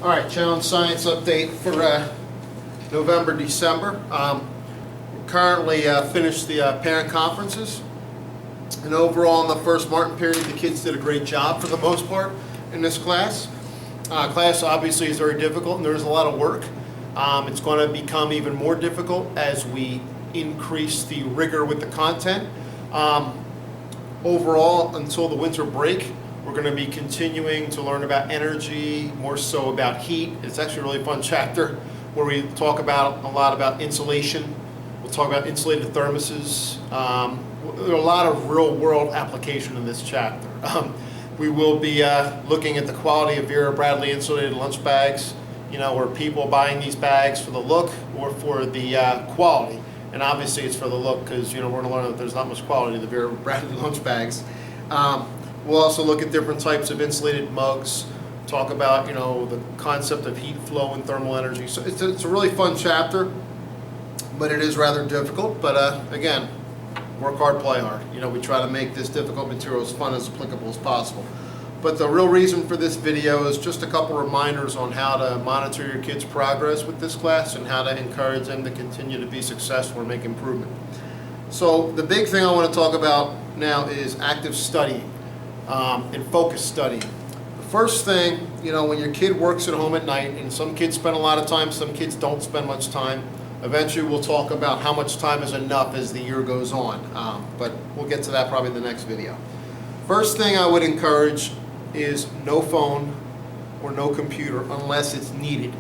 All right, challenge science update for November, December. Currently finished the parent conferences, and overall in the first Martin period, the kids did a great job for the most part in this class. Class obviously is very difficult, and there's a lot of work. It's going to become even more difficult as we increase the rigor with the content. Overall, until the winter break, we're going to be continuing to learn about energy, more so about heat. It's actually a really fun chapter where we talk about a lot about insulation. We'll talk about insulated thermoses. There are a lot of real-world application in this chapter. We will be looking at the quality of Vera Bradley insulated lunch bags. You know, are people buying these bags for the look or for the quality? And obviously it's for the look because, you know, we're going to learn that there's not much quality to the Vera Bradley lunch bags. We'll also look at different types of insulated mugs, talk about, you know, the concept of heat flow and thermal energy. So it's a really fun chapter, but it is rather difficult. But again, work hard, play hard. You know, we try to make this difficult material as fun as applicable as possible. But the real reason for this video is just a couple reminders on how to monitor your kids' progress with this class and how to encourage them to continue to be successful and make improvement. So the big thing I want to talk about now is active studying and focused studying. The first thing, you know, when your kid works at home at night, and some kids spend a lot of time, some kids don't spend much time. Eventually we'll talk about how much time is enough as the year goes on, but we'll get to that probably in the next video. First thing I would encourage is no phone or no computer unless it's needed.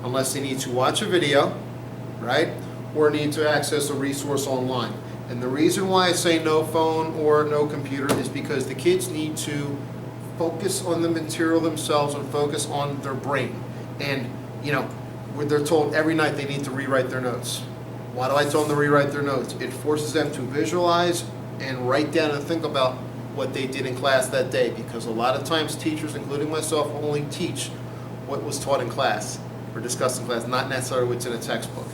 Unless they need to watch a video, right? Or need to access a resource online. And the reason why I say no phone or no computer is because the kids need to focus on the material themselves and focus on their brain. And, you know, they're told every night they need to rewrite their notes. Why do I tell them to rewrite their notes? It forces them to visualize and write down and think about what they did in class that day, because a lot of times teachers, including myself, will only teach what was taught in class or discussed in class, not necessarily what's in a textbook.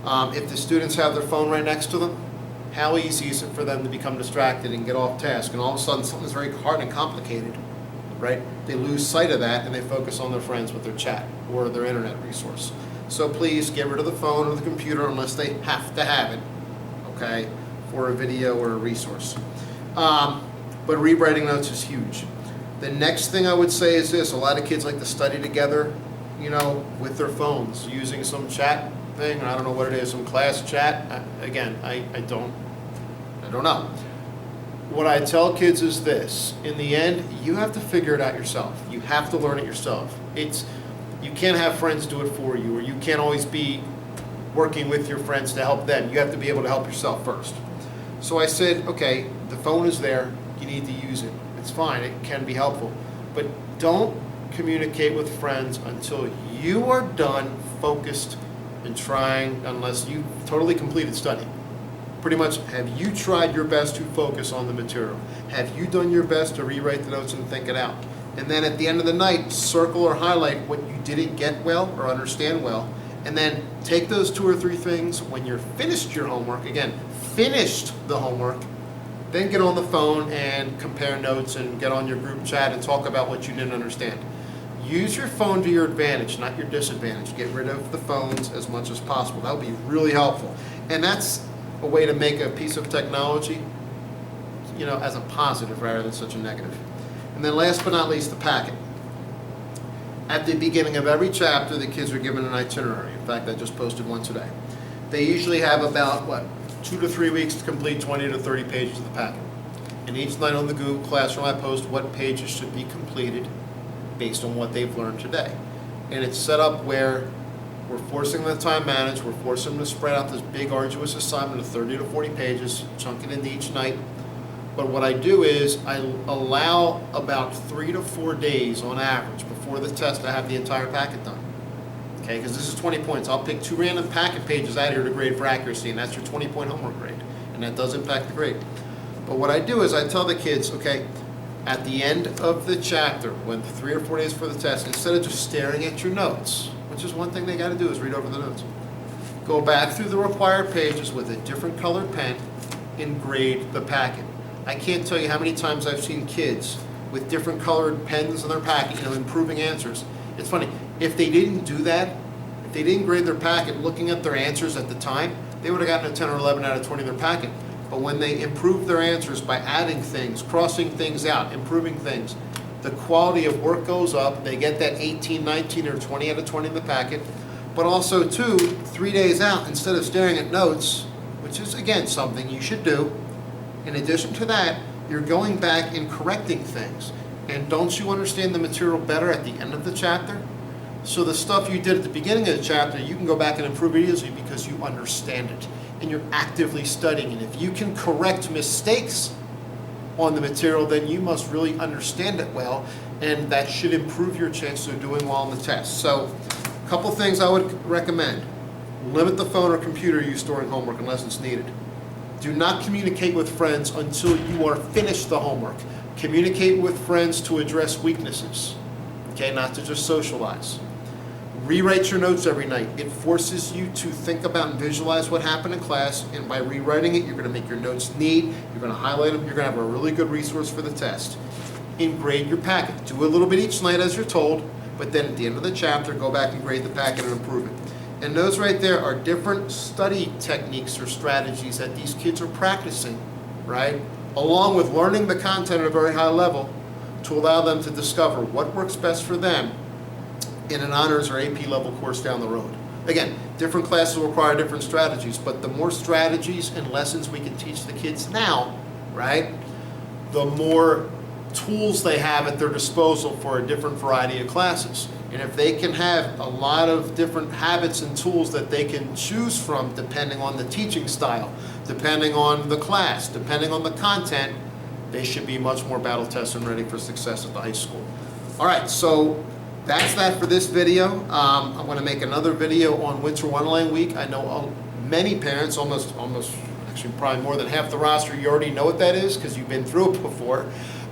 If the students have their phone right next to them, how easy is it for them to become distracted and get off task, and all of a sudden something's very hard and complicated, right? They lose sight of that and they focus on their friends with their chat or their internet resource. So please get rid of the phone or the computer unless they have to have it, okay, for a video or a resource. But rewriting notes is huge. The next thing I would say is this: a lot of kids like to study together, you know, with their phones, using some chat thing, I don't know what it is, some class chat. Again, I don't know. What I tell kids is this: in the end, you have to figure it out yourself. You have to learn it yourself. You can't have friends do it for you, or you can't always be working with your friends to help them. You have to be able to help yourself first. So I said, okay, the phone is there. You need to use it. It's fine. It can be helpful. But don't communicate with friends until you are done, focused, and trying, unless you've totally completed studying. Pretty much, have you tried your best to focus on the material? Have you done your best to rewrite the notes and think it out? And then at the end of the night, circle or highlight what you didn't get well or understand well, and then take those 2 or 3 things when you're finished your homework, again, finished the homework, then get on the phone and compare notes and get on your group chat and talk about what you didn't understand. Use your phone to your advantage, not your disadvantage. Get rid of the phones as much as possible. That would be really helpful. And that's a way to make a piece of technology, you know, as a positive rather than such a negative. And then last but not least, the packet. At the beginning of every chapter, the kids are given an itinerary. In fact, I just posted one today. They usually have about, 2 to 3 weeks to complete 20 to 30 pages of the packet. And each night on the Google Classroom, I post what pages should be completed based on what they've learned today. And it's set up where we're forcing them to time manage, we're forcing them to spread out this big arduous assignment of 30 to 40 pages, chunk it into each night. But what I do is I allow about 3 to 4 days on average before the test to have the entire packet done. Okay, because this is 20 points. I'll pick 2 random packet pages out here to grade for accuracy, and that's your 20-point homework grade. And that does impact the grade. But what I do is I tell the kids, okay, at the end of the chapter, when 3 or 4 days for the test, instead of just staring at your notes, which is one thing they got to do is read over the notes, go back through the required pages with a different colored pen and grade the packet. I can't tell you how many times I've seen kids with different colored pens in their packet, you know, improving answers. It's funny, if they didn't do that, if they didn't grade their packet looking at their answers at the time, they would have gotten a 10 or 11 out of 20 in their packet. But when they improved their answers by adding things, crossing things out, improving things, the quality of work goes up. They get that 18, 19, or 20 out of 20 in the packet. But also, too, 3 days out, instead of staring at notes, which is, again, something you should do, in addition to that, you're going back and correcting things. And don't you understand the material better at the end of the chapter? So the stuff you did at the beginning of the chapter, you can go back and improve it easily because you understand it. And you're actively studying it. If you can correct mistakes on the material, then you must really understand it well, and that should improve your chances of doing well on the test. So, a couple things I would recommend. Limit the phone or computer you storing homework unless it's needed. Do not communicate with friends until you are finished the homework. Communicate with friends to address weaknesses, okay, not to just socialize. Rewrite your notes every night. It forces you to think about and visualize what happened in class, and by rewriting it, you're going to make your notes neat, you're going to highlight them, you're going to have a really good resource for the test. And grade your packet. Do a little bit each night as you're told, but then at the end of the chapter, go back and grade the packet and improve it. And those right there are different study techniques or strategies that these kids are practicing, right? Along with learning the content at a very high level to allow them to discover what works best for them in an honors or AP level course down the road. Again, different classes will require different strategies, but the more strategies and lessons we can teach the kids now, right, the more tools they have at their disposal for a different variety of classes. And if they can have a lot of different habits and tools that they can choose from depending on the teaching style, depending on the class, depending on the content, they should be much more battle tested and ready for success at the high school. All right, so that's that for this video. I'm going to make another video on Winter Wonderland Week. I know many parents, almost actually probably more than half the roster, you already know what that is because you've been through it before.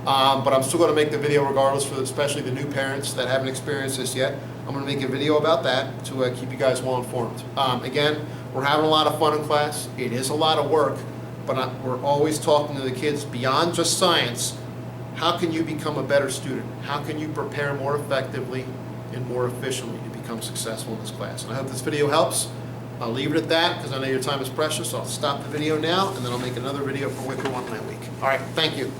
But I'm still going to make the video regardless for especially the new parents that haven't experienced this yet. I'm going to make a video about that to keep you guys well informed. Again, we're having a lot of fun in class. It is a lot of work, but we're always talking to the kids beyond just science. How can you become a better student? How can you prepare more effectively and more efficiently to become successful in this class? And I hope this video helps. I'll leave it at that because I know your time is precious. So I'll stop the video now and then I'll make another video for Winter Wonderland Week. All right, thank you.